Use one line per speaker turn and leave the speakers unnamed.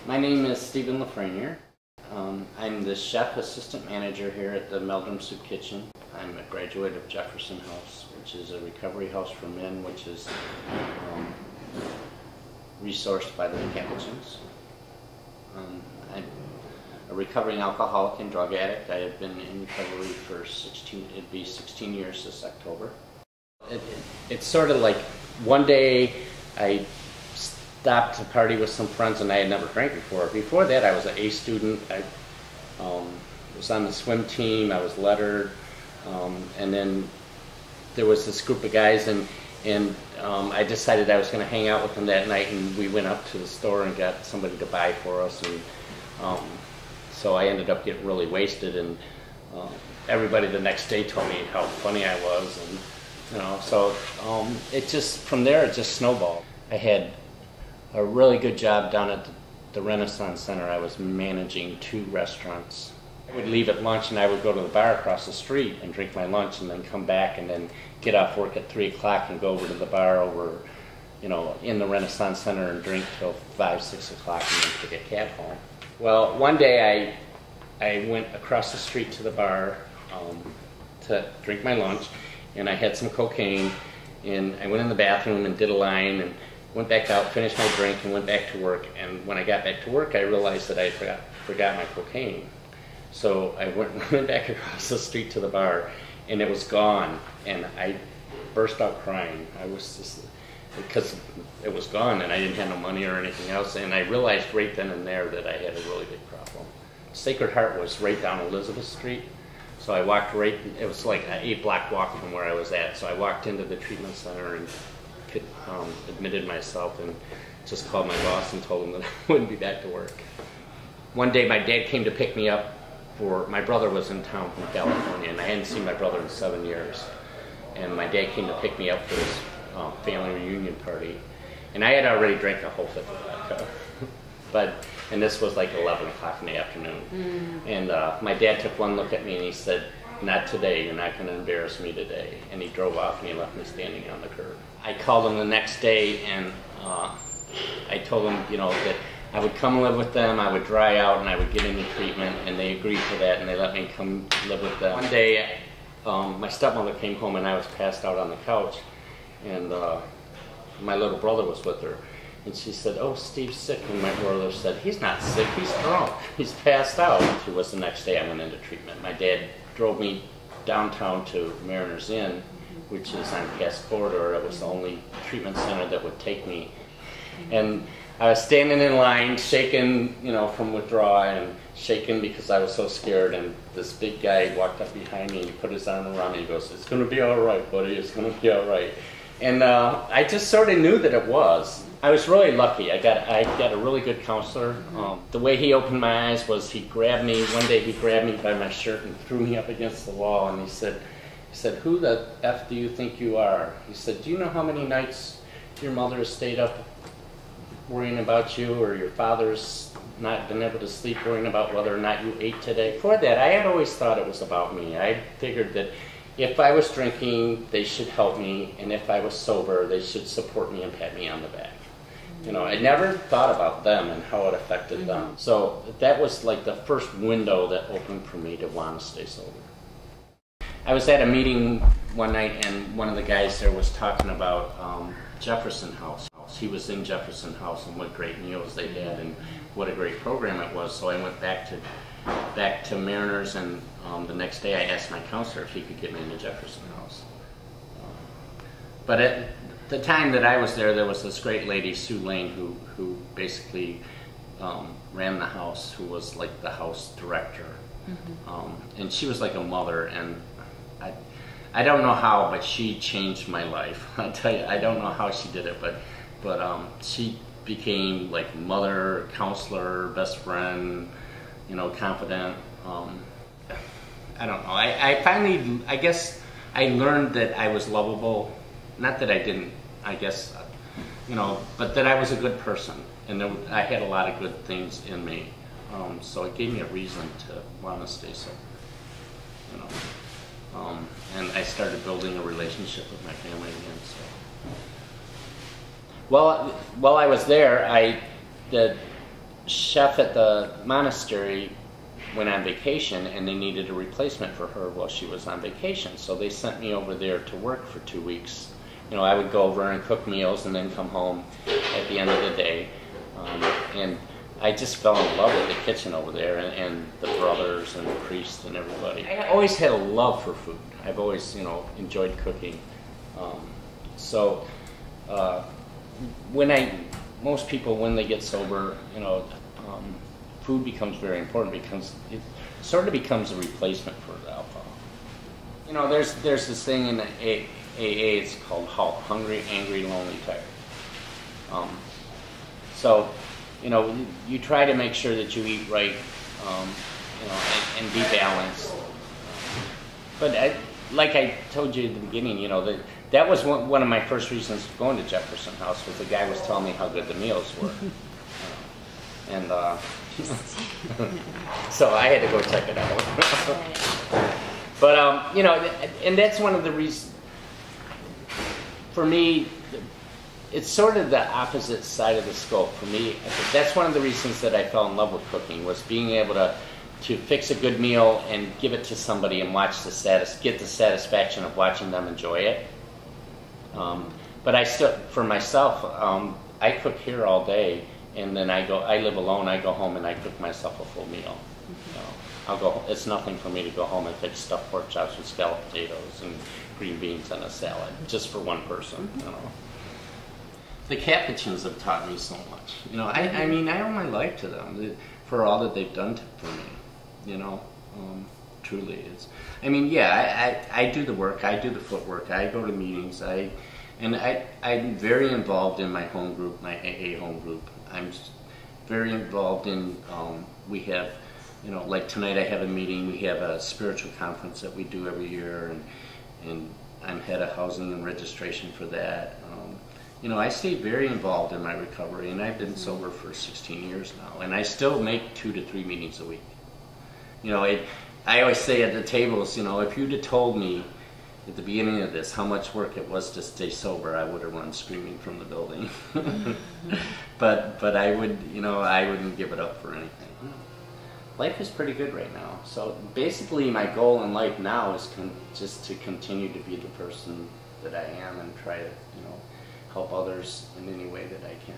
My name is Steve LaFreniere. I'm the chef assistant manager here at the Capuchin Soup Kitchen. I'm a graduate of Jefferson House, which is a recovery house for men, which is resourced by the Capuchins. I'm a recovering alcoholic and drug addict. I have been in recovery for 16 years this October. It's sort of like one day I stopped to party with some friends and I had never drank before. Before that I was an A student. I was on the swim team, I was lettered, and then there was this group of guys and I decided I was going to hang out with them that night, and we went up to the store and got somebody to buy for us, and so I ended up getting really wasted, and everybody the next day told me how funny I was, and so it just, from there it just snowballed. I had a really good job down at the Renaissance Center. I was managing 2 restaurants. I would leave at lunch and I would go to the bar across the street and drink my lunch and then come back and then get off work at 3 o'clock and go over to the bar over, in the Renaissance Center and drink till 5, 6 o'clock and then take a cab home. Well, one day I went across the street to the bar to drink my lunch, and I had some cocaine, and I went in the bathroom and did a line and went back out, finished my drink, and went back to work. And when I got back to work, I realized that I forgot my cocaine. So I went back across the street to the bar, and it was gone. And I burst out crying. I was just, because it was gone, and I didn't have no money or anything else. And I realized right then and there that I had a really big problem. Sacred Heart was right down Elizabeth Street. So I walked right, it was like an 8-block walk from where I was at. So I walked into the treatment center and admitted myself and just called my boss and told him that I wouldn't be back to work. One day my dad came to pick me up my brother was in town from California, and I hadn't seen my brother in 7 years. And my dad came to pick me up for his family reunion party. And I had already drank a whole fifth of vodka. And this was like 11 o'clock in the afternoon. And my dad took one look at me and he said, "Not today, you're not going to embarrass me today." And he drove off and he left me standing on the curb. I called him the next day and I told him, that I would come live with them, I would dry out, and I would get into treatment, and they agreed to that, and they let me come live with them. One day, my stepmother came home and I was passed out on the couch, and my little brother was with her. And she said, "Oh, Steve's sick." And my brother said, "He's not sick, he's drunk. He's passed out." It was the next day I went into treatment. My dad drove me downtown to Mariners Inn, which is on Cass Corridor. It was the only treatment center that would take me. And I was standing in line, shaking, from withdrawal, and shaking because I was so scared. And this big guy walked up behind me and he put his arm around me and he goes, "It's going to be all right, buddy, it's going to be all right." And I just sort of knew that it was. I was really lucky. I got a really good counselor. The way he opened my eyes was he grabbed me, one day he grabbed me by my shirt and threw me up against the wall, and he said, "Who the F do you think you are?" He said, "Do you know how many nights your mother has stayed up worrying about you, or your father's not been able to sleep worrying about whether or not you ate today?" Before that, I had always thought it was about me. I figured that if I was drinking, they should help me, and if I was sober, they should support me and pat me on the back. I never thought about them and how it affected them. So that was like the first window that opened for me to want to stay sober. I was at a meeting one night, and one of the guys there was talking about Jefferson House. He was in Jefferson House and what great meals they had and what a great program it was. So I went back to Mariners, and the next day I asked my counselor if he could get me into Jefferson House. But at the time that I was there was this great lady, Sue Lane, who basically ran the house, who was like the house director. And she was like a mother, and I don't know how, but she changed my life. I'll tell you, I don't know how she did it, but she became like mother, counselor, best friend, confident. I don't know. I guess I learned that I was lovable. Not that I didn't, I guess, but that I was a good person, and I had a lot of good things in me. So it gave me a reason to want to stay sober. And I started building a relationship with my family again. So, while I was there, chef at the monastery went on vacation, and they needed a replacement for her while she was on vacation. So they sent me over there to work for 2 weeks. You know, I would go over and cook meals and then come home at the end of the day. And I just fell in love with the kitchen over there, and the brothers and the priest and everybody. I always had a love for food. I've always, you know, enjoyed cooking. Most people, when they get sober, you know, food becomes very important because it sort of becomes a replacement for alcohol. You know, there's this thing in the AA, it's called HALT, hungry, angry, lonely, tired. So, you know, you try to make sure that you eat right, you know, and be balanced. But like I told you at the beginning, you know, that was one of my first reasons for going to Jefferson House, was the guy was telling me how good the meals were. So I had to go check it out. But, you know, and that's one of the reasons, for me, it's sort of the opposite side of the scope for me. That's one of the reasons that I fell in love with cooking, was being able to fix a good meal and give it to somebody and get the satisfaction of watching them enjoy it. But I still, for myself, I cook here all day, and then I live alone. I go home and I cook myself a full meal. You know, it's nothing for me to go home and fix stuffed pork chops with scalloped potatoes and green beans and a salad, just for one person. You know. The Capuchins have taught me so much. You know, I mean, I owe my life to them for all that they've done for me. You know, truly, I mean, yeah, I do the work, I do the footwork, I go to meetings, I'm very involved in my home group, my AA home group. I'm very involved in, we have, you know, like tonight I have a meeting, we have a spiritual conference that we do every year, and I'm head of housing and registration for that. You know, I stay very involved in my recovery, and I've been sober for 16 years now, and I still make 2 to 3 meetings a week. You know, I always say at the tables, you know, if you'd have told me at the beginning of this how much work it was to stay sober, I would have run screaming from the building. but I would, you know, I wouldn't give it up for anything. Life is pretty good right now. So basically my goal in life now is just to continue to be the person that I am and try to, you know, help others in any way that I can.